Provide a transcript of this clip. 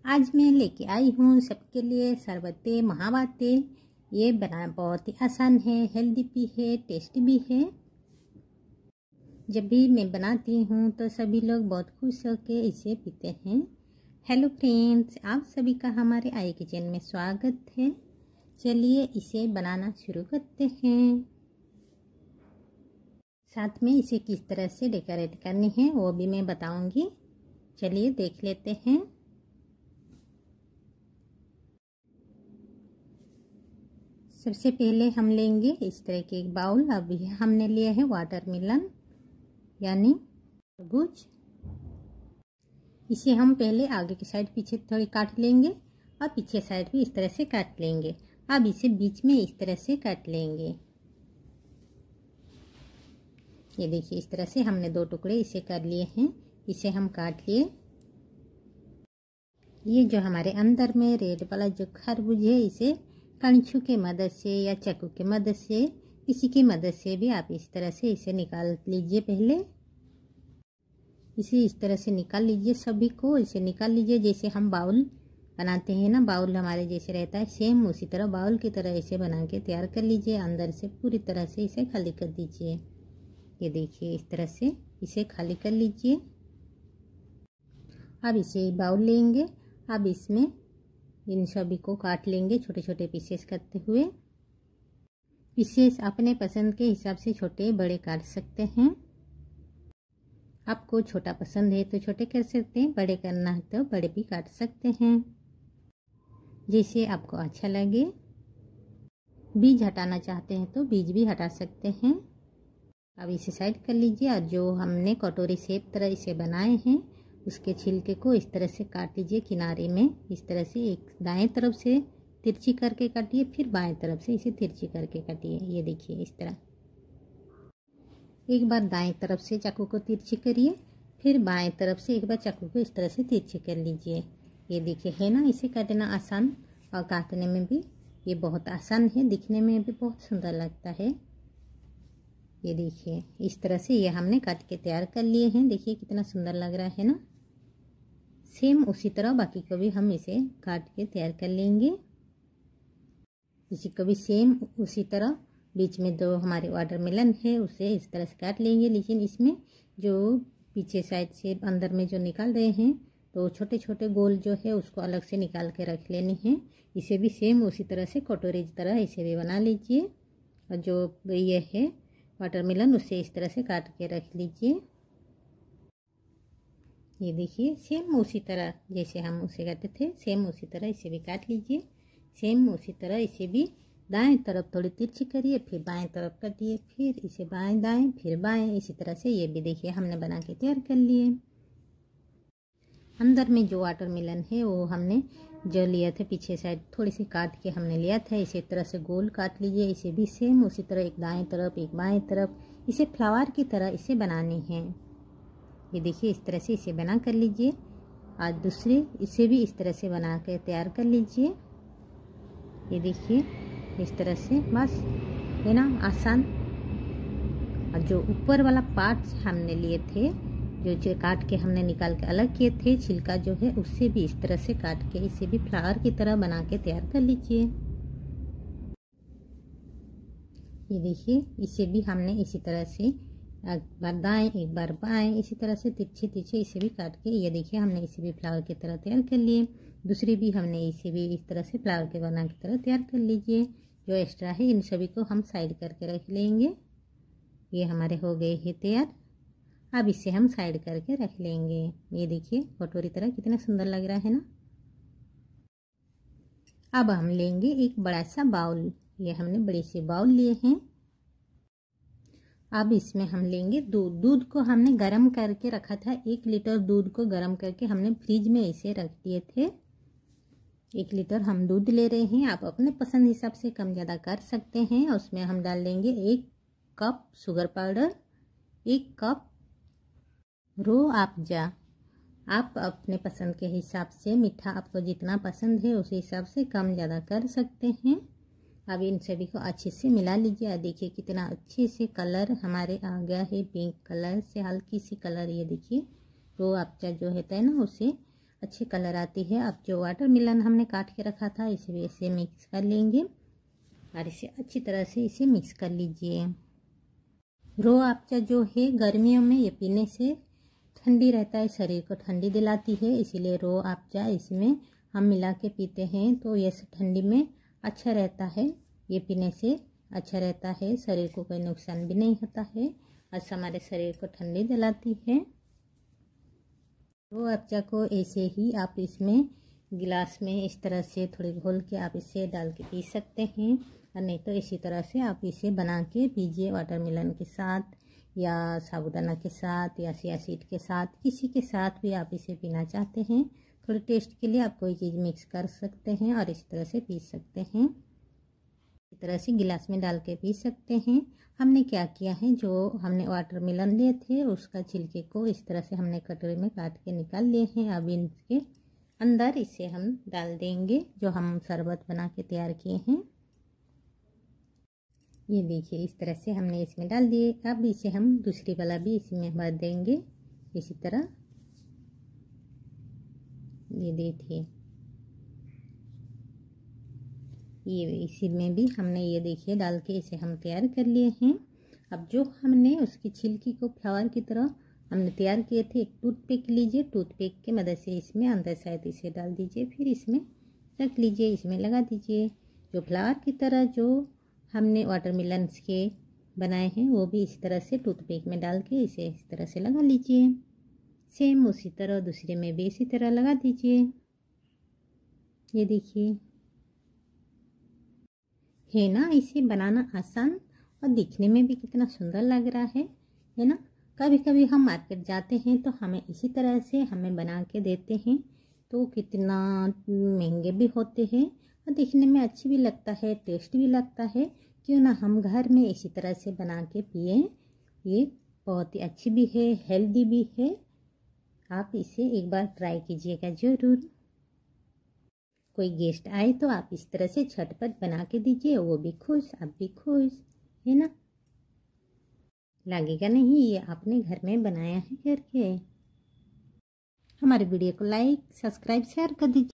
आज मैं लेके आई हूँ सबके लिए शरबते महावाते। ये बनाना बहुत ही आसान है, हेल्दी भी है, टेस्टी भी है। जब भी मैं बनाती हूँ तो सभी लोग बहुत खुश होकर इसे पीते हैं। हेलो फ्रेंड्स, आप सभी का हमारे आई किचन में स्वागत है। चलिए इसे बनाना शुरू करते हैं। साथ में इसे किस तरह से डेकोरेट करनी है वो भी मैं बताऊंगी। चलिए देख लेते हैं। सबसे पहले हम लेंगे इस तरह के एक बाउल। अभी हमने लिया है वाटरमेलन यानी तरबूज। इसे हम पहले आगे की साइड पीछे थोड़ी काट लेंगे और पीछे साइड भी इस तरह से काट लेंगे। अब इसे बीच में इस तरह से काट लेंगे। ये देखिए इस तरह से हमने दो टुकड़े इसे कर लिए हैं। इसे हम काट लिए। ये जो हमारे अंदर में रेड वाला जो खरबूज है इसे कणछू के मदद से या चाकू के मदद से, किसी की मदद से भी आप इस तरह से इसे निकाल लीजिए। पहले इसे इस तरह से निकाल लीजिए। सभी को इसे निकाल लीजिए। जैसे हम बाउल बनाते हैं ना, बाउल हमारे जैसे रहता है सेम उसी तरह बाउल की तरह इसे बना के तैयार कर लीजिए। अंदर से पूरी तरह से इसे खाली कर दीजिए। ये देखिए इस तरह से इसे खाली कर लीजिए। अब इसे बाउल लेंगे। अब इसमें इन सभी को काट लेंगे छोटे छोटे पीसेस करते हुए। पीसेस अपने पसंद के हिसाब से छोटे बड़े काट सकते हैं। आपको छोटा पसंद है तो छोटे कर सकते हैं, बड़े करना है तो बड़े भी काट सकते हैं, जैसे आपको अच्छा लगे। बीज हटाना चाहते हैं तो बीज भी हटा सकते हैं। अब इसे साइड कर लीजिए। और जो हमने कटोरी शेप तरह इसे बनाए हैं उसके छिलके को इस तरह से काट लीजिए। किनारे में इस तरह से एक दाएं तरफ से तिरछी करके काटिए, फिर बाएं तरफ से इसे तिरछी करके काटिए। ये देखिए इस तरह एक बार दाएं तरफ से चाकू को तिरछी करिए, फिर बाएं तरफ से एक बार चाकू को इस तरह से तिरछी कर लीजिए। ये देखिए है ना, इसे काटना आसान और काटने में भी ये बहुत आसान है, दिखने में भी बहुत सुंदर लगता है। ये देखिए इस तरह से ये हमने काट के तैयार कर लिए हैं। देखिए कितना सुंदर लग रहा है ना। सेम उसी तरह बाकी को भी हम इसे काट के तैयार कर लेंगे। इसी को भी सेम उसी तरह बीच में जो हमारे वाटरमेलन है उसे इस तरह से काट लेंगे। लेकिन इसमें जो पीछे साइड से अंदर में जो निकाल रहे हैं तो छोटे छोटे गोल जो है उसको अलग से निकाल के रख लेनी है। इसे भी सेम उसी तरह से कटोरी की तरह इसे भी बना लीजिए। और जो ये है वाटरमेलन उसे इस तरह से काट के रख लीजिए। ये देखिए सेम उसी तरह जैसे हम उसे काटे थे सेम उसी तरह इसे भी काट लीजिए। सेम उसी तरह इसे भी दाएं तरफ थोड़ी तिरछी करिए, फिर बाएं तरफ काटिए, फिर इसे बाएं दाएं फिर बाएं। इसी तरह से ये भी देखिए हमने बना के तैयार कर लिए। अंदर में जो वाटरमेलन है वो हमने जो लिया था पीछे साइड थोड़ी सी काट के हमने लिया था। इसी तरह से गोल काट लीजिए। इसे भी सेम उसी तरह एक दाएं तरफ एक बाएं तरफ इसे फ्लावर की तरह इसे बनानी है। ये देखिए इस तरह से इसे बना कर लीजिए। और दूसरे इसे भी इस तरह से बना कर तैयार कर लीजिए। ये देखिए इस तरह से बस है ना, आसान। और जो ऊपर वाला पार्ट हमने लिए थे जो काट के हमने निकाल के अलग किए थे छिलका जो है उससे भी इस तरह से काट के इसे भी फ्लावर की तरह बना के तैयार कर लीजिए। ये देखिए इसे भी हमने इसी तरह से एक बार दाएं एक बार बाएं इसी तरह से तिरछे तिरछे इसे भी काट के ये देखिए हमने इसे भी फ्लावर की तरह तैयार कर लिए। दूसरी भी हमने इसे भी इस तरह से फ्लावर के बना की तरह तैयार कर लीजिए। जो एक्स्ट्रा है इन सभी को हम साइड करके रख लेंगे। ये हमारे हो गए हैं तैयार। अब इसे हम साइड करके रख लेंगे। ये देखिए कटोरी तरह कितना सुंदर लग रहा है ना। अब हम लेंगे एक बड़ा सा बाउल। ये हमने बड़े से बाउल लिए हैं। अब इसमें हम लेंगे दूध। दूध को हमने गर्म करके रखा था। 1 लीटर दूध को गर्म करके हमने फ्रिज में इसे रख दिए थे। 1 लीटर हम दूध ले रहे हैं। आप अपने पसंद हिसाब से कम ज़्यादा कर सकते हैं। उसमें हम डाल लेंगे 1 कप शुगर पाउडर, 1 कप रो अफ़ज़ा। आप अपने पसंद के हिसाब से मीठा आपको जितना पसंद है उस हिसाब से कम ज़्यादा कर सकते हैं। अब इन सभी को अच्छे से मिला लीजिए। देखिए कितना अच्छे से कलर हमारे आ गया है, पिंक कलर से हल्की सी कलर। ये देखिए रो अफ़ज़ा जो होता है ना उसे अच्छी कलर आती है। अब जो वाटरमेलन हमने काट के रखा था इसे भी ऐसे मिक्स कर लेंगे और इसे अच्छी तरह से इसे मिक्स कर लीजिए। रो अफ़ज़ा जो है गर्मियों में ये पीने से ठंडी रहता है, शरीर को ठंडी दिलाती है, इसीलिए रो अफ़ज़ा इसमें हम मिला के पीते हैं तो ये ठंडी में अच्छा रहता है। ये पीने से अच्छा रहता है, शरीर को कोई नुकसान भी नहीं होता है और हमारे शरीर को ठंडी दिलाती है। रो अफ़ज़ा को ऐसे ही आप इसमें गिलास में इस तरह से थोड़ी घोल के आप इसे डाल के पी सकते हैं और नहीं तो इसी तरह से आप इसे बना के पीजिए वाटरमेलन के साथ या साबूदाना के साथ या चिया सीड के साथ, किसी के साथ भी आप इसे पीना चाहते हैं। थोड़ी टेस्ट के लिए आप कोई चीज़ मिक्स कर सकते हैं और इस तरह से पी सकते हैं। इस तरह से गिलास में डाल के पी सकते हैं। हमने क्या किया है, जो हमने वाटरमेलन लिए थे उसका छिलके को इस तरह से हमने कटोरी में काट के निकाल लिए हैं। अब इनके अंदर इसे हम डाल देंगे जो हम शरबत बना के तैयार किए हैं। ये देखिए इस तरह से हमने इसमें डाल दिए। अब इसे हम दूसरी वाला भी इसमें भर देंगे इसी तरह। ये देखिए ये इसी में भी हमने ये देखिए डाल के इसे हम तैयार कर लिए हैं। अब जो हमने उसकी छिलकी को फ्लावर की तरह हमने तैयार किए थे, एक टूथपिक लीजिए, टूथपिक की मदद से इसमें अंदर साइड इसे डाल दीजिए, फिर इसमें रख लीजिए, इसमें लगा दीजिए। जो फ्लावर की तरह जो हमने वाटरमेलन के बनाए हैं वो भी इस तरह से टूथपिक में डाल के इसे इस तरह से लगा लीजिए। सेम उसी तरह दूसरे में भी इसी तरह लगा दीजिए। ये देखिए है ना, इसे बनाना आसान और दिखने में भी कितना सुंदर लग रहा है ना। कभी कभी हम मार्केट जाते हैं तो हमें इसी तरह से हमें बना के देते हैं तो कितना महंगे भी होते हैं और दिखने में अच्छी भी लगता है, टेस्ट भी लगता है। क्यों ना हम घर में इसी तरह से बना के पिए। ये बहुत ही अच्छी भी है, हेल्दी भी है। आप इसे एक बार ट्राई कीजिएगा ज़रूर। कोई गेस्ट आए तो आप इस तरह से झटपट बना के दीजिए, वो भी खुश, आप भी खुश, है ना। लगेगा नहीं ये आपने घर में बनाया है करके। हमारे वीडियो को लाइक, सब्सक्राइब, शेयर कर दीजिए।